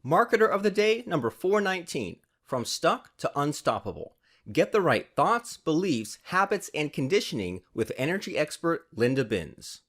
Marketer of the Day number 419, From Stuck to Unstoppable. Get the right thoughts, beliefs, habits, and conditioning with energy expert Linda Binns.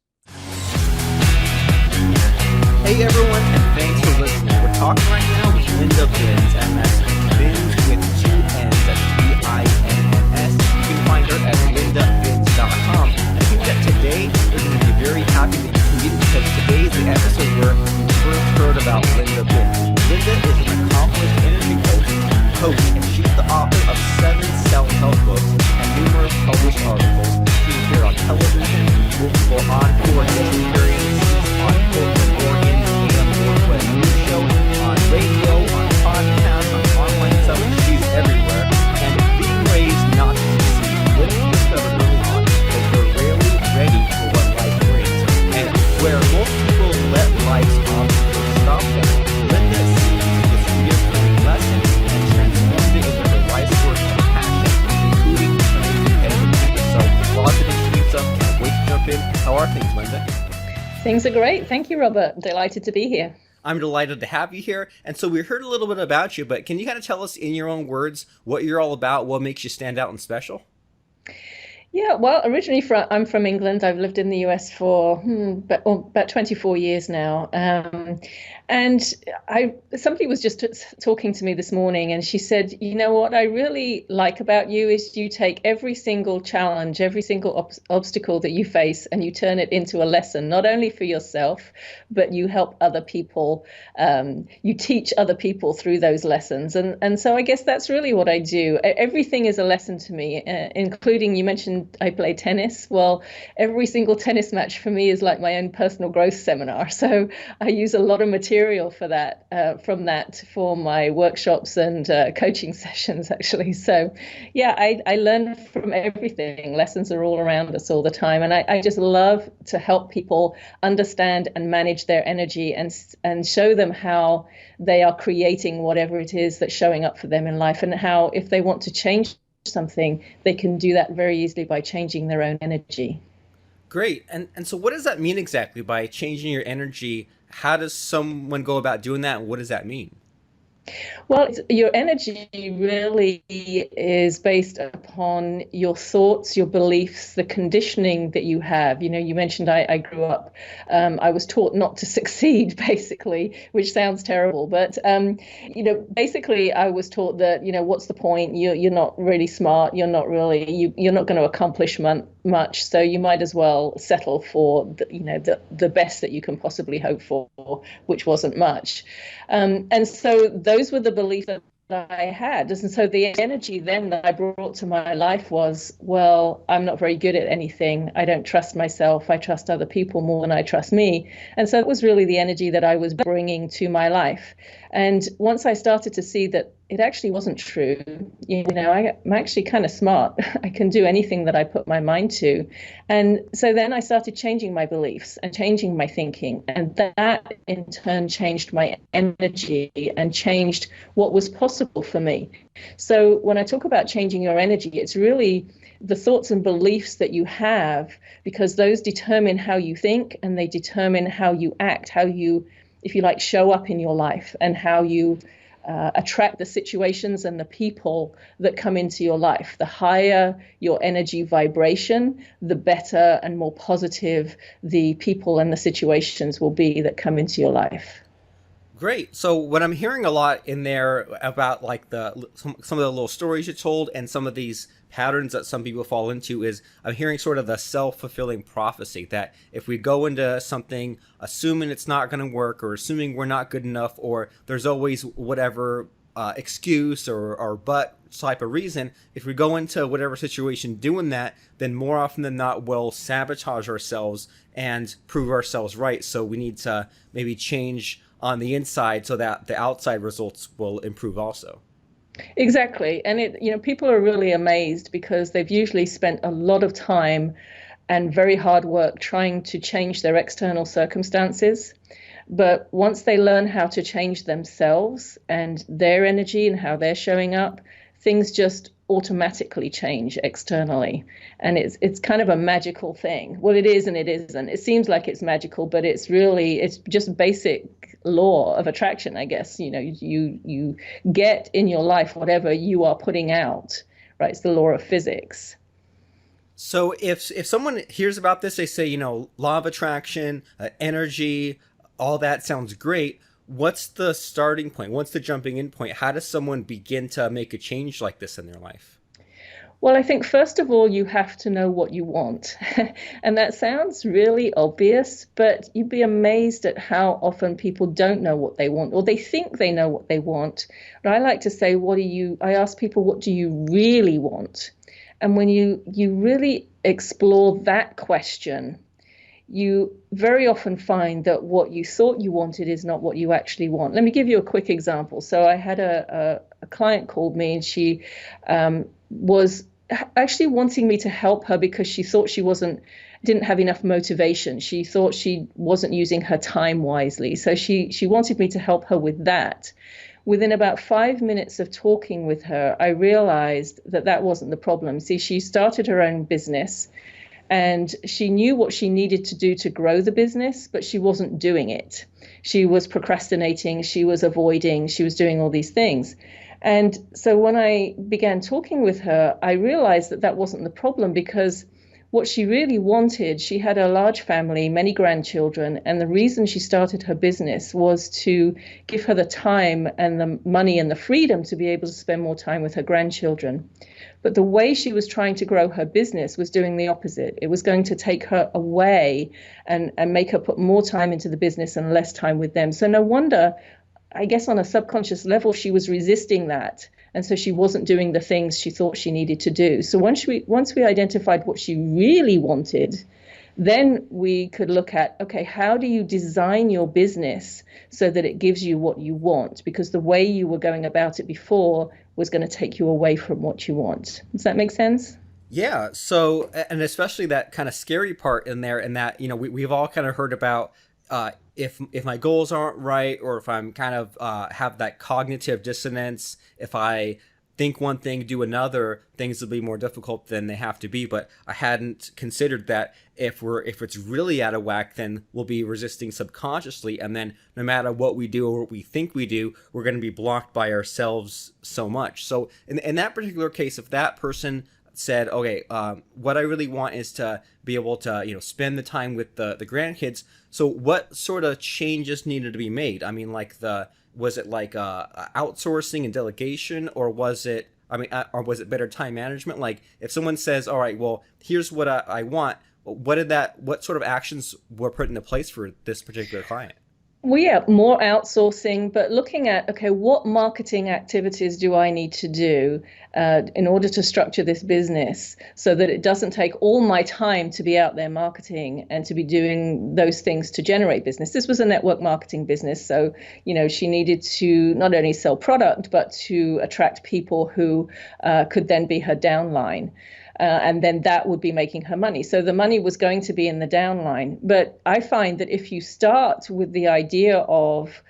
Hey everyone, and thanks for listening. We're talking right now with Linda Binns, and that's Binns with two N's, that's B-I-N-N-S. You can find her at lindabinns.com. I think that today you're going to be very happy that you can get, because today is the episode where you first heard about Linda Binns. Linda is an accomplished energy coach, and she's the author of 7 self-help books and numerous published articles. She's appeared on television, multiple encore guest appearances on Portland, Oregon, and Northwest News Show, on radio, on podcasts, on online summits. She's everywhere, and being raised not to succeed, Linda discovered early on that we're rarely ready for what life brings, and where most people let life's obstacles stop them, Linda sees this reoccurring lesson and transformed it into her life's work of passion, including turning competitive. So, positive keeps up, can't wait to jump in. How are things, Linda? Things are great. Thank you, Robert. Delighted to be here. I'm delighted to have you here. And so we heard a little bit about you, but can you kind of tell us in your own words what you're all about, what makes you stand out and special? Yeah, well, originally I'm from England. I've lived in the US for about 24 years now. And somebody was just talking to me this morning, and she said, you know what I really like about you is you take every single challenge, every single obstacle that you face, and you turn it into a lesson, not only for yourself, but you help other people. You teach other people through those lessons. And so I guess that's really what I do. Everything is a lesson to me, including, you mentioned I play tennis. Well, every single tennis match for me is like my own personal growth seminar. So I use a lot of material for that, for my workshops and coaching sessions, actually. So yeah, I learn from everything. Lessons are all around us all the time. And I just love to help people understand and manage their energy and show them how they are creating whatever it is that's showing up for them in life, and how if they want to change something, they can do that very easily by changing their own energy. Great. And so what does that mean exactly by changing your energy? How does someone go about doing that, and what does that mean? Well, your energy really is based upon your thoughts, your beliefs, the conditioning that you have. You know, you mentioned I grew up, I was taught not to succeed, basically, which sounds terrible. But, basically, I was taught that, what's the point? You're not really smart. You're not going to accomplish much. So you might as well settle for, the best that you can possibly hope for, which wasn't much. And so those were the beliefs that I had. And so the energy then that I brought to my life was, well, I'm not very good at anything. I don't trust myself. I trust other people more than I trust me. And so it was really the energy that I was bringing to my life. And once I started to see that it actually wasn't true, I'm actually kind of smart. I can do anything that I put my mind to. And so then I started changing my beliefs and changing my thinking. And that in turn changed my energy and changed what was possible for me. So when I talk about changing your energy, it's really the thoughts and beliefs that you have, because those determine how you think and they determine how you act, how you, if you like, show up in your life, and how you attract the situations and the people that come into your life. The higher your energy vibration, the better and more positive the people and the situations will be that come into your life. Great. So what I'm hearing a lot in there about like some of the little stories you told and some of these patterns that some people fall into is I'm hearing sort of the self-fulfilling prophecy that if we go into something assuming it's not going to work, or assuming we're not good enough, or there's always whatever excuse or but type of reason, if we go into whatever situation doing that, then more often than not we'll sabotage ourselves and prove ourselves right. So we need to maybe change on the inside so that the outside results will improve also. Exactly. And people are really amazed because they've usually spent a lot of time and very hard work trying to change their external circumstances. But once they learn how to change themselves and their energy and how they're showing up, things just automatically change externally. And it's kind of a magical thing. Well, it is and it isn't. It seems like it's magical, but it's just basic law of attraction, I guess. You get in your life whatever you are putting out, right? It's the law of physics. So if someone hears about this, they say, law of attraction, energy, all that sounds great. What's the starting point? What's the jumping in point? How does someone begin to make a change like this in their life? Well, I think first of all, you have to know what you want. And that sounds really obvious, but you'd be amazed at how often people don't know what they want, or they think they know what they want. But I like to say, I ask people, what do you really want? And when you really explore that question, you very often find that what you thought you wanted is not what you actually want. Let me give you a quick example. So I had a client called me, and she was actually wanting me to help her because she thought she didn't have enough motivation. She thought she wasn't using her time wisely. So she wanted me to help her with that. Within about 5 minutes of talking with her, I realized that wasn't the problem. See, she started her own business, and she knew what she needed to do to grow the business, but she wasn't doing it. She was procrastinating, she was avoiding, she was doing all these things. And so when I began talking with her, I realized that wasn't the problem, because what she really wanted, she had a large family, many grandchildren, and the reason she started her business was to give her the time and the money and the freedom to be able to spend more time with her grandchildren. But the way she was trying to grow her business was doing the opposite. It was going to take her away and make her put more time into the business and less time with them. So no wonder, I guess on a subconscious level, she was resisting that. And so she wasn't doing the things she thought she needed to do. So once we identified what she really wanted, then we could look at, okay, how do you design your business so that it gives you what you want? Because the way you were going about it before was going to take you away from what you want. Does that make sense? Yeah. So, and especially that kind of scary part in there, and that, we've all kind of heard about if my goals aren't right, or if I'm kind of have that cognitive dissonance, if I think one thing, do another, things will be more difficult than they have to be. But I hadn't considered that if it's really out of whack, then we'll be resisting subconsciously, and then no matter what we do or what we think we do, we're going to be blocked by ourselves so much. So in that particular case, if that person said, okay, what I really want is to be able to, spend the time with the grandkids. So what sort of changes needed to be made? I mean, was it outsourcing and delegation, or was it better time management? Like, if someone says, all right, well, here's what I want, what sort of actions were put into place for this particular client? Well, yeah, more outsourcing, but looking at, okay, what marketing activities do I need to do in order to structure this business so that it doesn't take all my time to be out there marketing and to be doing those things to generate business. This was a network marketing business. So, she needed to not only sell product, but to attract people who could then be her downline. And then that would be making her money. So the money was going to be in the downline. But I find that if you start with the idea of,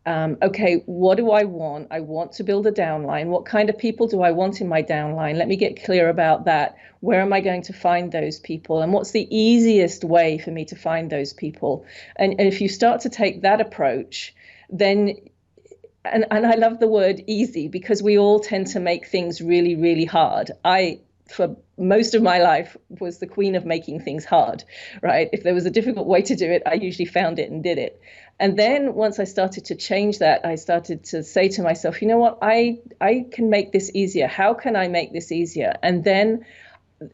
okay, what do I want? I want to build a downline. What kind of people do I want in my downline? Let me get clear about that. Where am I going to find those people? And what's the easiest way for me to find those people? And if you start to take that approach, then and I love the word easy, because we all tend to make things really, really hard. For most of my life, was the queen of making things hard, right? If there was a difficult way to do it, I usually found it and did it. And then once I started to change that, I started to say to myself, you know what, I can make this easier. How can I make this easier? And then,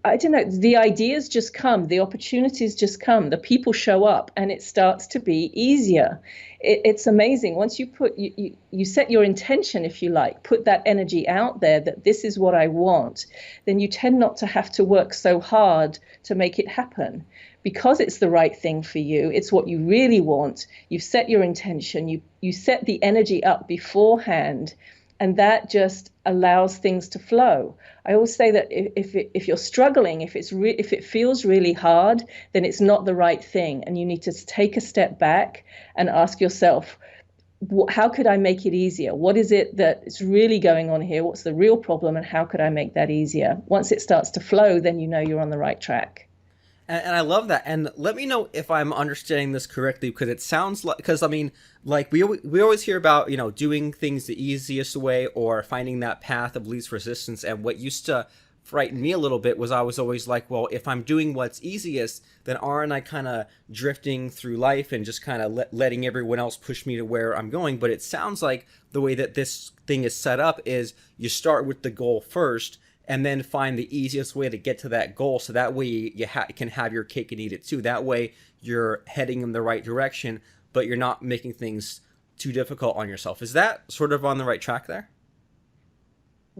I don't know, the ideas just come, the opportunities just come, the people show up, and it starts to be easier. It's amazing. Once you set your intention, if you like, put that energy out there that this is what I want, then you tend not to have to work so hard to make it happen, because it's the right thing for you. It's what you really want. You've set your intention. You set the energy up beforehand, and that just allows things to flow. I always say that if you're struggling, if it feels really hard, then it's not the right thing, and you need to take a step back and ask yourself, how could I make it easier? What is it that is really going on here? What's the real problem? And how could I make that easier? Once it starts to flow, then you know you're on the right track. And I love that. And let me know if I'm understanding this correctly, because it sounds like, because I mean, like we always hear about, doing things the easiest way or finding that path of least resistance. And what used to frighten me a little bit was I was always like, well, if I'm doing what's easiest, then aren't I kind of drifting through life and just kind of letting everyone else push me to where I'm going? But it sounds like the way that this thing is set up is you start with the goal first, and then find the easiest way to get to that goal. So that way you can have your cake and eat it too. That way you're heading in the right direction, but you're not making things too difficult on yourself. Is that sort of on the right track there?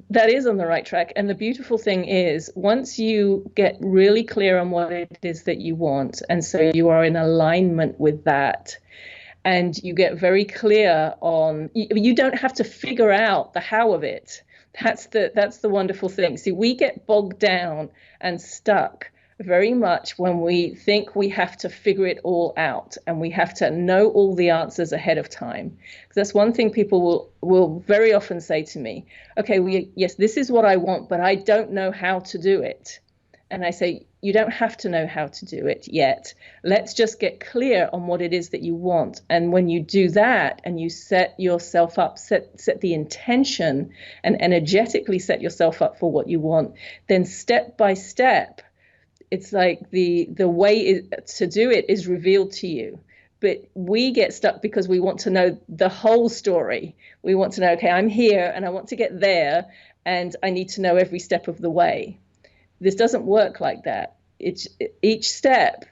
That is on the right track. And the beautiful thing is, once you get really clear on what it is that you want, and so you are in alignment with that, and you get very clear on, you don't have to figure out the how of it. That's the wonderful thing. See, we get bogged down and stuck very much when we think we have to figure it all out and we have to know all the answers ahead of time. Because that's one thing people will very often say to me, okay, yes, this is what I want, but I don't know how to do it. And I say, you don't have to know how to do it yet. Let's just get clear on what it is that you want. And when you do that and you set yourself up, set the intention and energetically set yourself up for what you want, then step by step, it's like the way to do it is revealed to you. But we get stuck because we want to know the whole story. We want to know, okay, I'm here and I want to get there and I need to know every step of the way. This doesn't work like that. Each step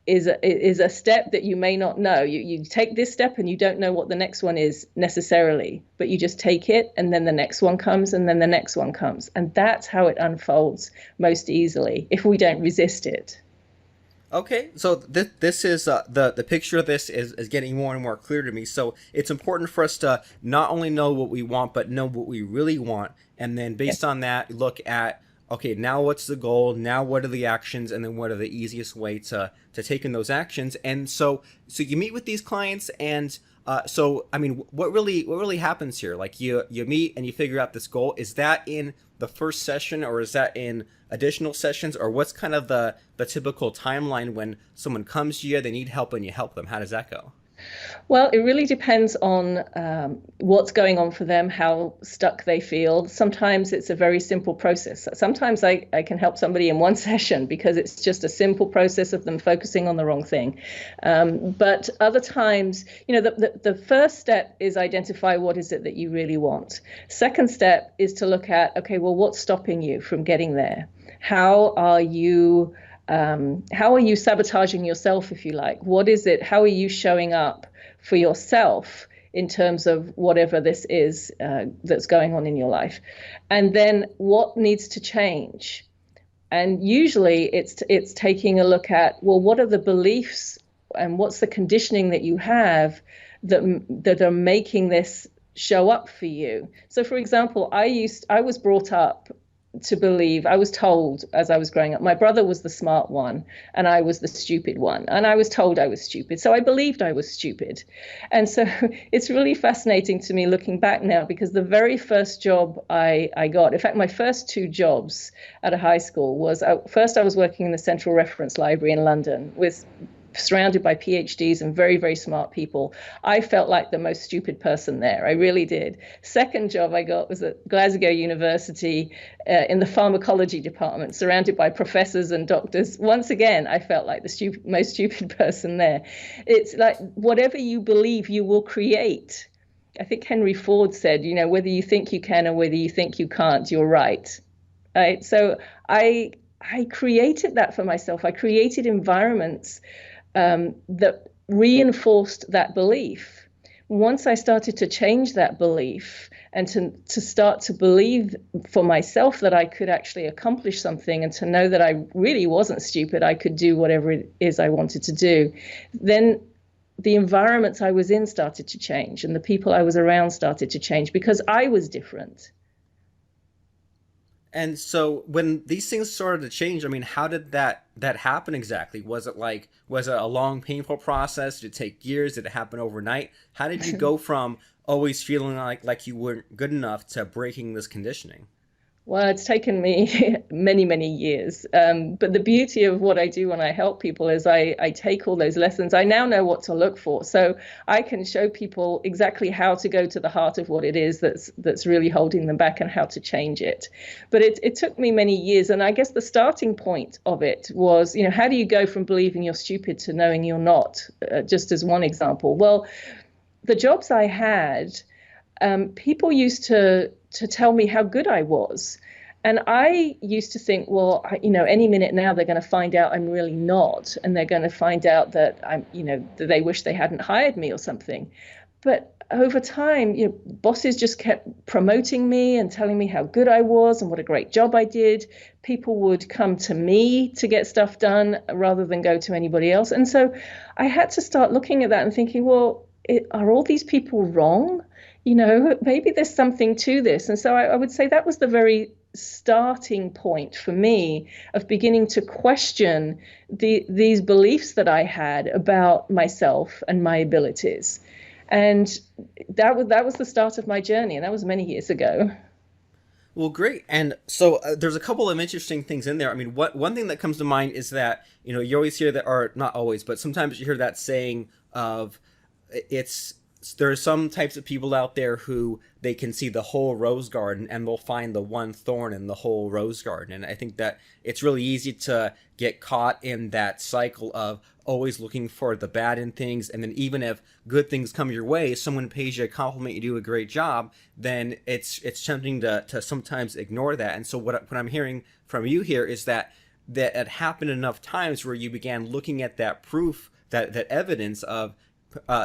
is a step that you may not know. You take this step and you don't know what the next one is necessarily, but you just take it and then the next one comes and then the next one comes. And that's how it unfolds most easily if we don't resist it. Okay, so this is the picture of this is getting more and more clear to me. So it's important for us to not only know what we want, but know what we really want. And then based on that, look at, okay, now what's the goal? Now what are the actions? And then what are the easiest way to take in those actions? And so you meet with these clients, and so I mean, what really happens here? Like you meet and you figure out this goal. Is that in the first session, or is that in additional sessions, or what's kind of the typical timeline when someone comes to you, they need help, and you help them? How does that go? Well, it really depends on what's going on for them, how stuck they feel. Sometimes it's a very simple process. Sometimes I can help somebody in one session because it's just a simple process of them focusing on the wrong thing. But other times, the first step is identify what is it that you really want. Second step is to look at, okay, well, what's stopping you from getting there? How are you sabotaging yourself, if you like? What is it? How are you showing up for yourself in terms of whatever this is that's going on in your life? And then what needs to change? And usually it's taking a look at, well, what are the beliefs and what's the conditioning that you have that are making this show up for you? So, for example, I was brought up to believe, I was told as I was growing up, my brother was the smart one and I was the stupid one. And I was told I was stupid. So I believed I was stupid. And so it's really fascinating to me looking back now, because the very first job I got, in fact, my first two jobs at a high school was, first I was working in the Central Reference Library in London with surrounded by PhDs and very, very smart people. I felt like the most stupid person there. I really did. Second job I got was at Glasgow University in the pharmacology department, surrounded by professors and doctors. Once again, I felt like the most stupid person there. It's like whatever you believe, you will create. I think Henry Ford said, whether you think you can or whether you think you can't, you're right. Right? So I created that for myself. I created environments that reinforced that belief. Once I started to change that belief and to start to believe for myself that I could actually accomplish something, and to know that I really wasn't stupid, I could do whatever it is I wanted to do, then the environments I was in started to change and the people I was around started to change because I was different. And so when these things started to change, I mean, how did that happen exactly? Was it a long, painful process? Did it take years? Did it happen overnight? How did you go from always feeling like you weren't good enough to breaking this conditioning? Well, it's taken me many, many years. But the beauty of what I do when I help people is I take all those lessons. I now know what to look for. So I can show people exactly how to go to the heart of what it is that's really holding them back and how to change it. But it took me many years. And I guess the starting point of it was, how do you go from believing you're stupid to knowing you're not? Just as one example. Well, the jobs I had, people used to tell me how good I was. And I used to think, well, any minute now they're going to find out I'm really not, and they're going to find out that that they wish they hadn't hired me or something. But over time, bosses just kept promoting me and telling me how good I was and what a great job I did. People would come to me to get stuff done rather than go to anybody else. And so I had to start looking at that and thinking, well, are all these people wrong? Maybe there's something to this. And so I would say that was the very starting point for me of beginning to question these beliefs that I had about myself and my abilities. And that was the start of my journey, and that was many years ago. Well, great. And so there's a couple of interesting things in there. I mean, one thing that comes to mind is that, you always hear that, or not always, but sometimes you hear that saying of there are some types of people out there who they can see the whole rose garden and they'll find the one thorn in the whole rose garden. And I think that it's really easy to get caught in that cycle of always looking for the bad in things. And then even if good things come your way, someone pays you a compliment, you do a great job, then it's tempting to sometimes ignore that. And so what I'm hearing from you here is that it happened enough times where you began looking at that proof, that evidence of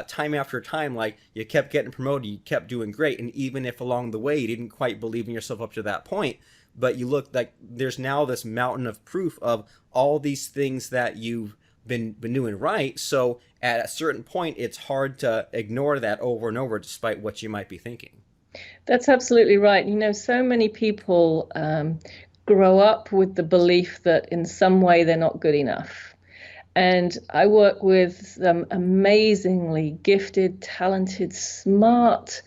time after time, like you kept getting promoted, you kept doing great, and even if along the way you didn't quite believe in yourself up to that point, but you look like there's now this mountain of proof of all these things that you've been doing right. So at a certain point, it's hard to ignore that over and over, despite what you might be thinking. That's absolutely right. So many people grow up with the belief that in some way they're not good enough. And I work with some amazingly gifted, talented, smart,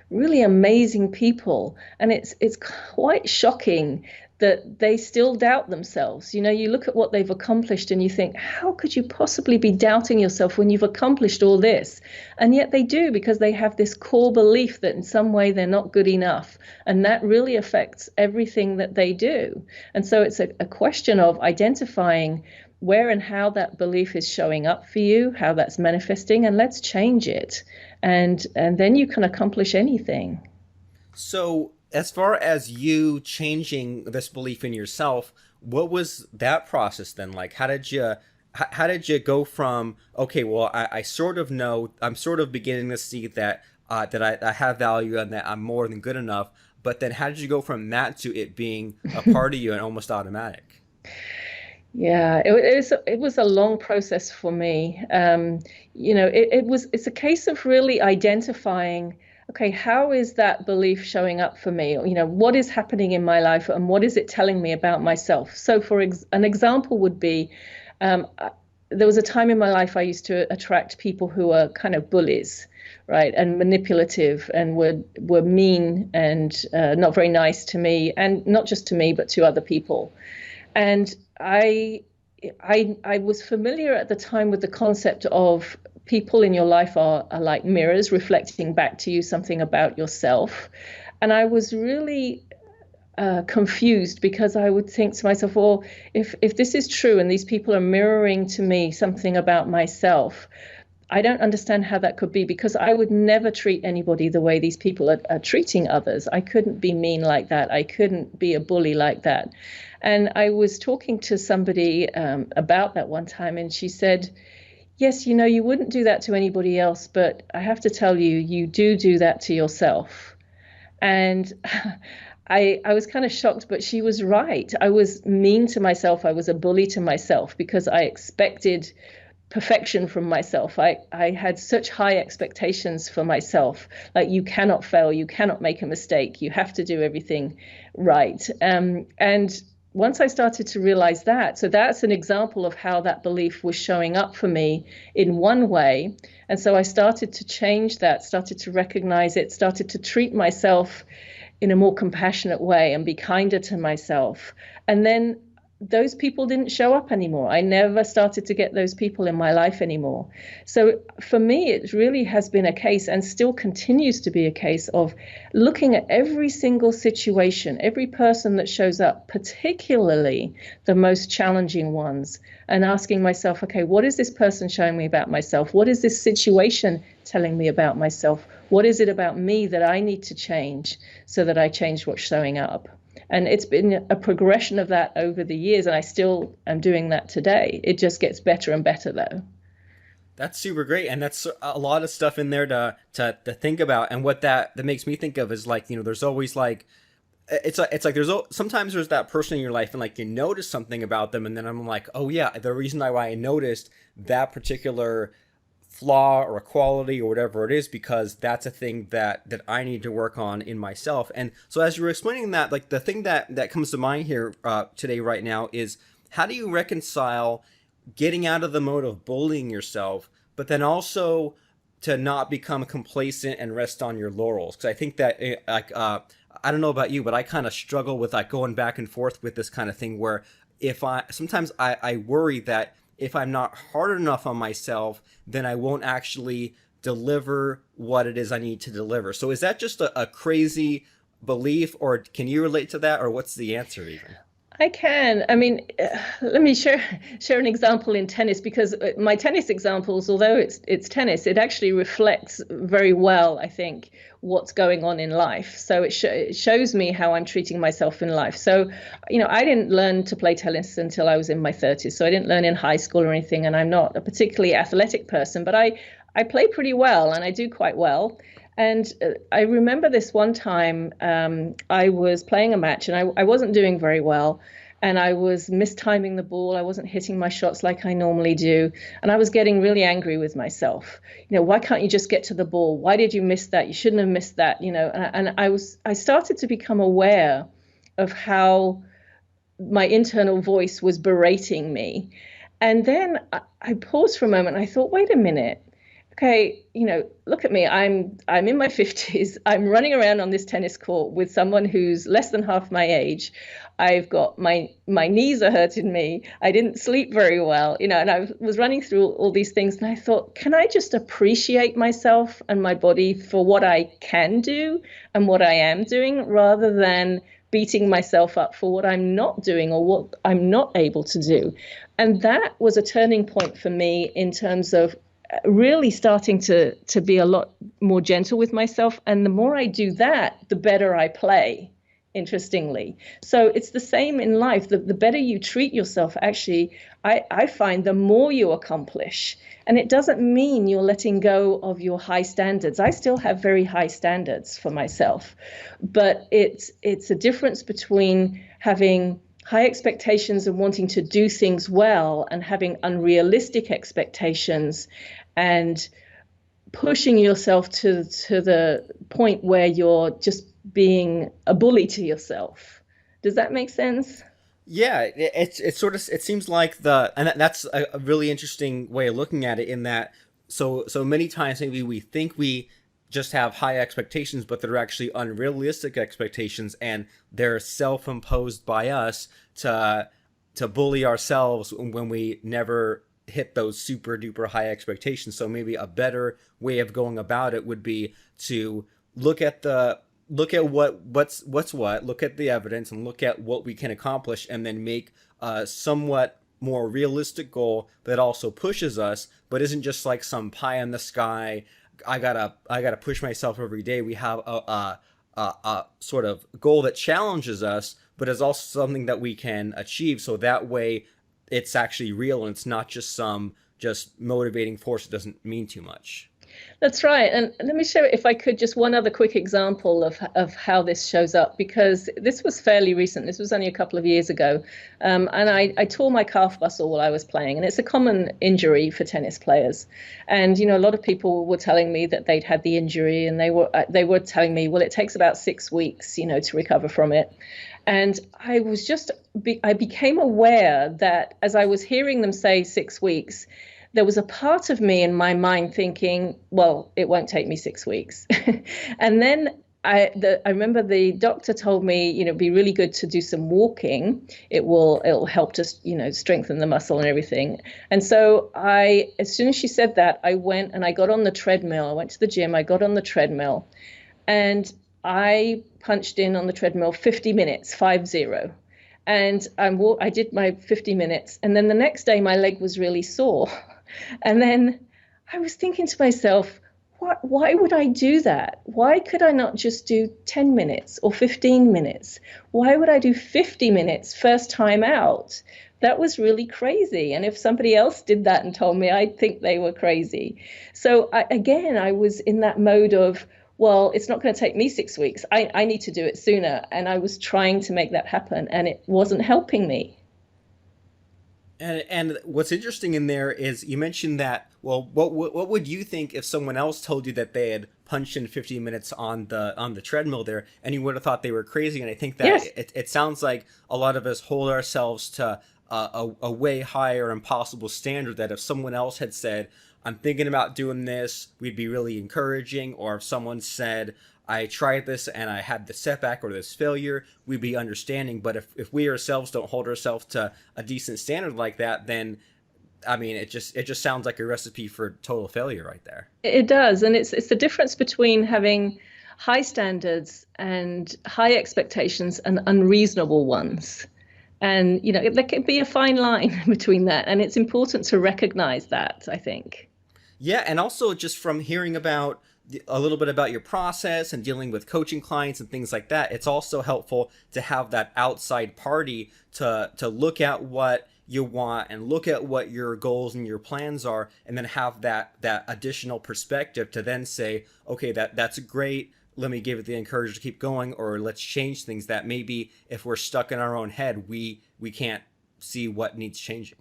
really amazing people. And it's quite shocking that they still doubt themselves. You look at what they've accomplished and you think, how could you possibly be doubting yourself when you've accomplished all this? And yet they do, because they have this core belief that in some way they're not good enough. And that really affects everything that they do. And so it's a question of identifying where and how that belief is showing up for you, how that's manifesting, and let's change it. And then you can accomplish anything. So as far as you changing this belief in yourself, what was that process then like? How did you go from, okay, well, I sort of know, I'm sort of beginning to see that I have value and that I'm more than good enough, but then how did you go from that to it being a part of you and almost automatic? Yeah, it was a long process for me. It's a case of really identifying, okay, how is that belief showing up for me? What is happening in my life and what is it telling me about myself? So an example would be, there was a time in my life I used to attract people who were kind of bullies, right, and manipulative and were mean and not very nice to me, and not just to me, but to other people. And I was familiar at the time with the concept of people in your life are like mirrors reflecting back to you something about yourself. And I was really confused, because I would think to myself, well, if this is true and these people are mirroring to me something about myself, I don't understand how that could be, because I would never treat anybody the way these people are treating others. I couldn't be mean like that. I couldn't be a bully like that. And I was talking to somebody about that one time, and she said, yes, you wouldn't do that to anybody else, but I have to tell you, you do that to yourself. And I was kind of shocked, but she was right. I was mean to myself. I was a bully to myself because I expected perfection from myself. I had such high expectations for myself. Like, you cannot fail, you cannot make a mistake, you have to do everything right. And once I started to realize that, so that's an example of how that belief was showing up for me in one way. And so I started to change that, started to recognize it, started to treat myself in a more compassionate way and be kinder to myself. And then those people didn't show up anymore. I never started to get those people in my life anymore. So for me, it really has been a case, and still continues to be a case, of looking at every single situation, every person that shows up, particularly the most challenging ones, and asking myself, okay, what is this person showing me about myself? What is this situation telling me about myself? What is it about me that I need to change so that I change what's showing up? And it's been a progression of that over the years, and I still am doing that today. It just gets better and better, though. That's super great, and that's a lot of stuff in there to think about. And what that makes me think of is, like, there's always, like, it's like sometimes there's that person in your life, and, like, you notice something about them, and then I'm like, oh yeah, the reason why I noticed that particular flaw or a quality or whatever it is, because that's a thing that I need to work on in myself. And so as you were explaining that, like, the thing that comes to mind here today right now is, how do you reconcile getting out of the mode of bullying yourself, but then also to not become complacent and rest on your laurels? Because I think that I don't know about you, but I kind of struggle with, like, going back and forth with this kind of thing, where sometimes I worry that if I'm not hard enough on myself, then I won't actually deliver what it is I need to deliver. So is that just a crazy belief, or can you relate to that, or what's the answer even? I can. I mean, let me share an example in tennis, because my tennis examples, although it's tennis, it actually reflects very well, I think, what's going on in life. So it shows me how I'm treating myself in life. So, I didn't learn to play tennis until I was in my 30s. So I didn't learn in high school or anything, and I'm not a particularly athletic person, but I play pretty well, and I do quite well. And I remember this one time, I was playing a match, and I wasn't doing very well, and I was mistiming the ball. I wasn't hitting my shots like I normally do. And I was getting really angry with myself. Why can't you just get to the ball? Why did you miss that? You shouldn't have missed that. And I started to become aware of how my internal voice was berating me. And then I paused for a moment. And I thought, wait a minute. Okay, look at me. I'm in my 50s. I'm running around on this tennis court with someone who's less than half my age. I've got my knees are hurting me. I didn't sleep very well, and I was running through all these things. And I thought, can I just appreciate myself and my body for what I can do and what I am doing, rather than beating myself up for what I'm not doing or what I'm not able to do? And that was a turning point for me in terms of really starting to be a lot more gentle with myself. And the more I do that, the better I play, interestingly. So it's the same in life. The better you treat yourself, actually, I find the more you accomplish. And it doesn't mean you're letting go of your high standards. I still have very high standards for myself. But it's a difference between having high expectations and wanting to do things well, and having unrealistic expectations and pushing yourself to the point where you're just being a bully to yourself. Does that make sense? Yeah, it's sort of, it seems like that's a really interesting way of looking at it, in that so many times maybe we think we just have high expectations, but they're actually unrealistic expectations, and they're self-imposed by us to bully ourselves when we never hit those super duper high expectations. So maybe a better way of going about it would be to look at what's what, look at the evidence, and look at what we can accomplish, and then make a somewhat more realistic goal that also pushes us, but isn't just like some pie in the sky, I gotta push myself every day. We have a sort of goal that challenges us, but is also something that we can achieve. So that way, it's actually real, and it's not just some motivating force that doesn't mean too much. That's right. And let me share, if I could, just one other quick example of how this shows up, because this was fairly recent. This was only a couple of years ago. And I tore my calf muscle while I was playing. And it's a common injury for tennis players. And, a lot of people were telling me that they'd had the injury, and they were telling me, well, it takes about 6 weeks, to recover from it. And I became aware that as I was hearing them say 6 weeks, there was a part of me in my mind thinking, well, it won't take me 6 weeks. And then I remember the doctor told me, it'd be really good to do some walking. It'll help to, strengthen the muscle and everything. And so as soon as she said that, I went and I got on the treadmill. I went to the gym, I got on the treadmill, and I punched in on the treadmill 50 minutes, 50. And I did my 50 minutes. And then the next day, my leg was really sore. And then I was thinking to myself, why would I do that? Why could I not just do 10 minutes or 15 minutes? Why would I do 50 minutes first time out? That was really crazy. And if somebody else did that and told me, I'd think they were crazy. So I was in that mode of, well, it's not going to take me 6 weeks. I need to do it sooner. And I was trying to make that happen, and it wasn't helping me. And what's interesting in there is you mentioned that, well, what would you think if someone else told you that they had punched in 50 minutes on the treadmill there, and you would have thought they were crazy? And I think that Yes. it sounds like a lot of us hold ourselves to a way higher impossible standard, that if someone else had said, I'm thinking about doing this, we'd be really encouraging. Or if someone said, I tried this and I had this setback or this failure, we'd be understanding. But if we ourselves don't hold ourselves to a decent standard like that, then I mean, it just sounds like a recipe for total failure right there. It does. And it's the difference between having high standards and high expectations and unreasonable ones. And, there can be a fine line between that. And it's important to recognize that, I think. Yeah, and also just from hearing about a little bit about your process and dealing with coaching clients and things like that, it's also helpful to have that outside party to look at what you want and look at what your goals and your plans are, and then have that additional perspective to then say, okay, that's great. Let me give it the encouragement to keep going, or let's change things that maybe if we're stuck in our own head, we can't see what needs changing.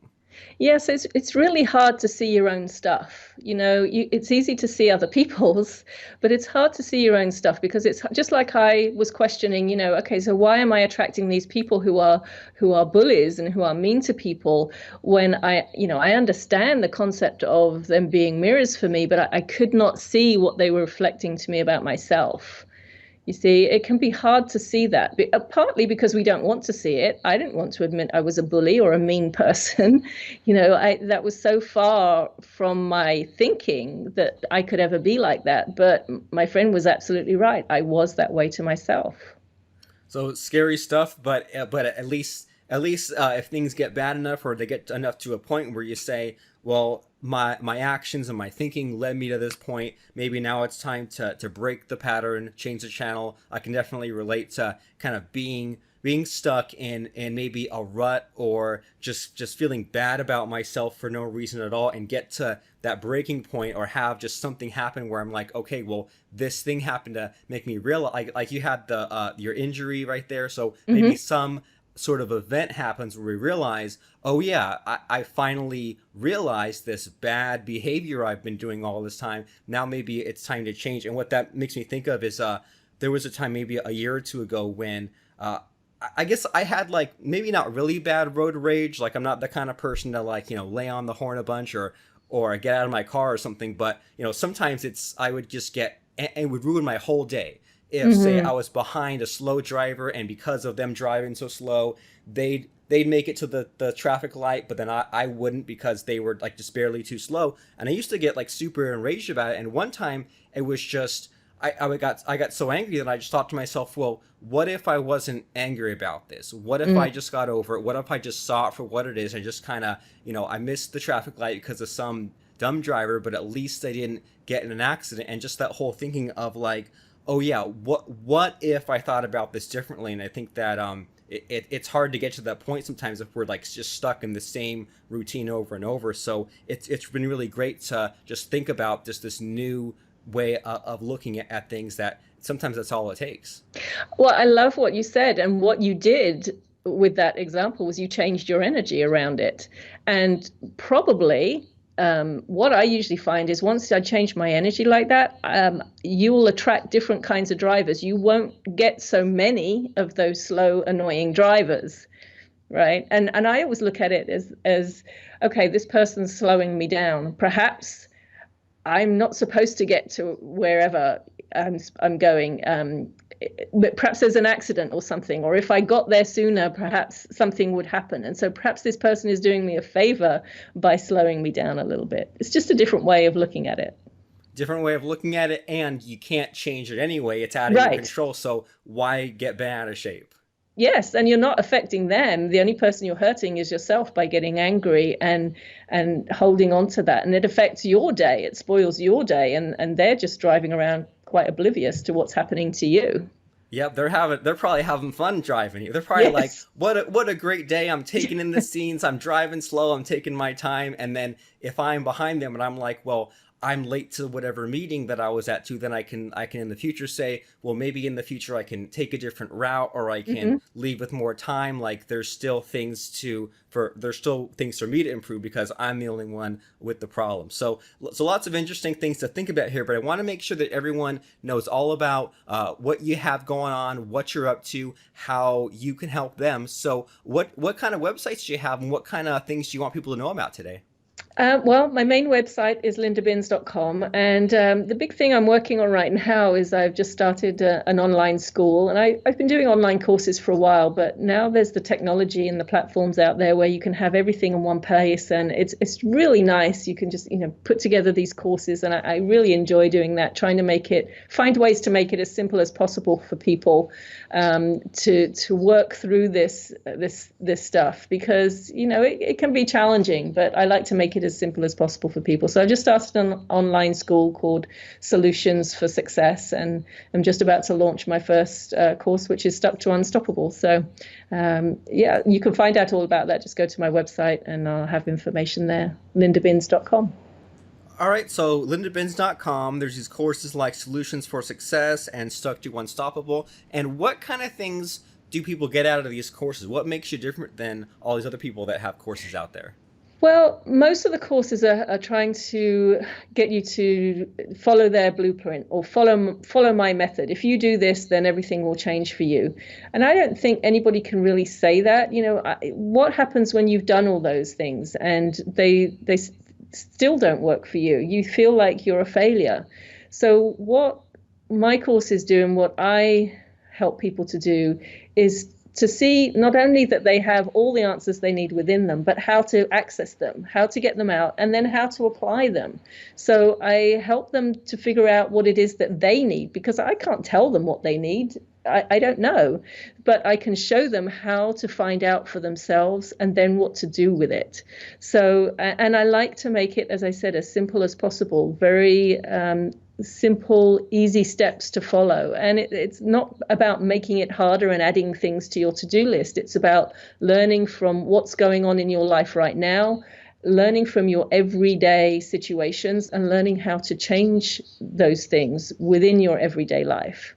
Yes, it's really hard to see your own stuff. It's easy to see other people's, but it's hard to see your own stuff, because it's just like I was questioning, okay, so why am I attracting these people who are bullies and who are mean to people, when I understand the concept of them being mirrors for me, but I could not see what they were reflecting to me about myself. You see, it can be hard to see that, partly because we don't want to see it. I didn't want to admit I was a bully or a mean person. That was so far from my thinking that I could ever be like that. But my friend was absolutely right. I was that way to myself. So scary stuff, but at least if things get bad enough, or they get enough to a point where you say, well, my actions and my thinking led me to this point. Maybe now it's time to break the pattern, change the channel. I can definitely relate to kind of being stuck in maybe a rut, or just feeling bad about myself for no reason at all, and get to that breaking point, or have just something happen where I'm like, okay, well, this thing happened to make me realize, like you had your injury right there. So maybe some sort of event happens where we realize, oh yeah, I finally realized this bad behavior I've been doing all this time. Now maybe it's time to change. And what that makes me think of is there was a time maybe a year or two ago when I guess I had like maybe not really bad road rage. Like I'm not the kind of person to like, lay on the horn a bunch or get out of my car or something. But, sometimes I would just get, and it would ruin my whole day. If say I was behind a slow driver, and because of them driving so slow, they'd make it to the traffic light, but then I wouldn't, because they were like just barely too slow. And I used to get like super enraged about it. And one time it was just I got so angry that I just thought to myself, well, what if I wasn't angry about this? What if I just got over it? What if I just saw it for what it is? I just kind of, I missed the traffic light because of some dumb driver, but at least I didn't get in an accident. And just that whole thinking of like, oh yeah, what if I thought about this differently? And I think that it's hard to get to that point sometimes if we're like just stuck in the same routine over and over. So it's been really great to just think about just this new way of looking at things, that sometimes that's all it takes. Well, I love what you said, and what you did with that example was you changed your energy around it. And probably what I usually find is once I change my energy like that, you will attract different kinds of drivers. You won't get so many of those slow, annoying drivers, right? And I always look at it as okay, this person's slowing me down. Perhaps I'm not supposed to get to wherever I'm going. But perhaps there's an accident or something, or if I got there sooner, perhaps something would happen. And so perhaps this person is doing me a favor by slowing me down a little bit. It's just a different way of looking at it. Different way of looking at it, and you can't change it anyway. It's out of your control. So why get bent out of shape? Yes, and you're not affecting them. The only person you're hurting is yourself by getting angry and holding on to that. And it affects your day. It spoils your day, and they're just driving around quite oblivious to what's happening to you. Yep, they're probably having fun driving you. They're probably like, what a great day. I'm taking in the scenes. I'm driving slow. I'm taking my time. And then if I'm behind them and I'm like, well, I'm late to whatever meeting that I was at to, then I can in the future say, well, maybe in the future I can take a different route, or I can leave with more time. Like there's still things for me to improve because I'm the only one with the problem. So lots of interesting things to think about here, but I want to make sure that everyone knows all about what you have going on, what you're up to, how you can help them. So what kind of websites do you have, and what kind of things do you want people to know about today? Well, my main website is lindabins.com. And the big thing I'm working on right now is I've just started an online school. And I've been doing online courses for a while, but now there's the technology and the platforms out there where you can have everything in one place. And it's really nice. You can just, put together these courses. And I really enjoy doing that, trying to find ways to make it as simple as possible for people to work through this stuff, because, it can be challenging, but I like to make it as simple as possible for people. So I just started an online school called Solutions for Success, and I'm just about to launch my first course, which is Stuck to Unstoppable. So you can find out all about that. Just go to my website and I'll have information there, lindabins.com. All right, so lindabins.com, there's these courses like Solutions for Success and Stuck to Unstoppable. And what kind of things do people get out of these courses? What makes you different than all these other people that have courses out there? Well, most of the courses are trying to get you to follow their blueprint, or follow my method. If you do this, then everything will change for you. And I don't think anybody can really say that. What happens when you've done all those things and they still don't work for you? You feel like you're a failure. So what my courses do, and what I help people to do, is to see not only that they have all the answers they need within them, but how to access them, how to get them out, and then how to apply them. So I help them to figure out what it is that they need, because I can't tell them what they need. I don't know, but I can show them how to find out for themselves and then what to do with it. So, and I like to make it, as I said, as simple as possible, very simple, easy steps to follow. And it's not about making it harder and adding things to your to-do list. It's about learning from what's going on in your life right now, learning from your everyday situations, and learning how to change those things within your everyday life.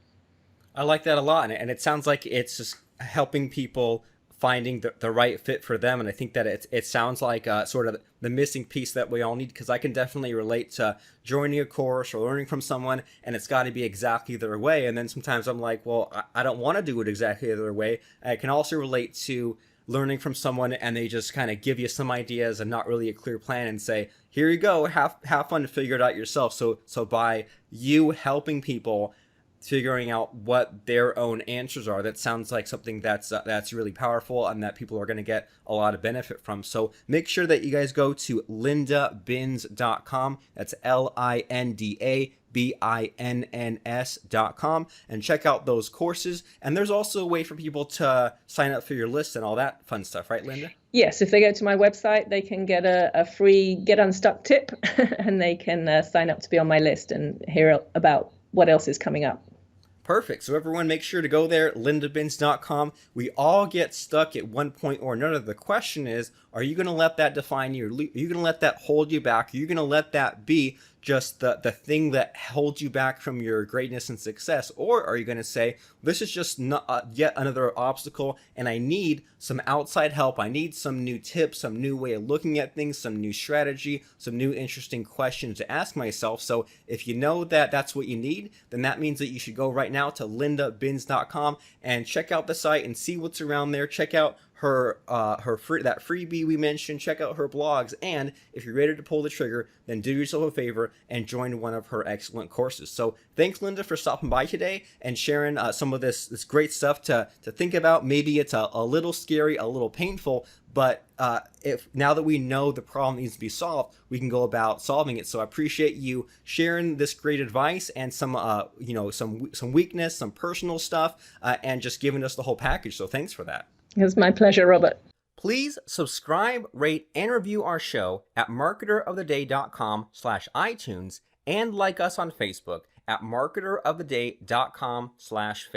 I like that a lot. And it sounds like it's just helping people finding the right fit for them. And I think that it sounds like sort of the missing piece that we all need, because I can definitely relate to joining a course or learning from someone, and it's got to be exactly their way. And then sometimes I'm like, well, I don't want to do it exactly their way. I can also relate to learning from someone and they just kind of give you some ideas and not really a clear plan and say, here you go, have fun to figure it out yourself. So by you helping people figuring out what their own answers are, that sounds like something that's really powerful and that people are going to get a lot of benefit from. So make sure that you guys go to lindabins.com. That's LINDABINNS.com, and check out those courses. And there's also a way for people to sign up for your list and all that fun stuff, right, Linda? Yes, if they go to my website, they can get a free Get Unstuck tip and they can sign up to be on my list and hear about what else is coming up. Perfect. So everyone make sure to go there, lindabins.com. We all get stuck at one point or another. The question is, are you going to let that define you? Are you going to let that hold you back? Are you going to let that be just the thing that holds you back from your greatness and success? Or are you going to say, this is just not, yet another obstacle, and I need some outside help. I need some new tips, some new way of looking at things, some new strategy, some new interesting questions to ask myself. So if you know that that's what you need, then that means that you should go right now to lindabins.com and check out the site and see what's around there. Check out her that freebie we mentioned. Check out her blogs, and if you're ready to pull the trigger, then do yourself a favor and join one of her excellent courses. So thanks, Linda, for stopping by today and sharing some of this great stuff to think about. Maybe it's a little scary, a little painful, but if now that we know the problem needs to be solved, we can go about solving it. So I appreciate you sharing this great advice and some some weakness, some personal stuff, and just giving us the whole package. So thanks for that. It's my pleasure, Robert. Please subscribe, rate, and review our show at marketeroftheday.com/iTunes and like us on Facebook at marketeroftheday.com/Facebook.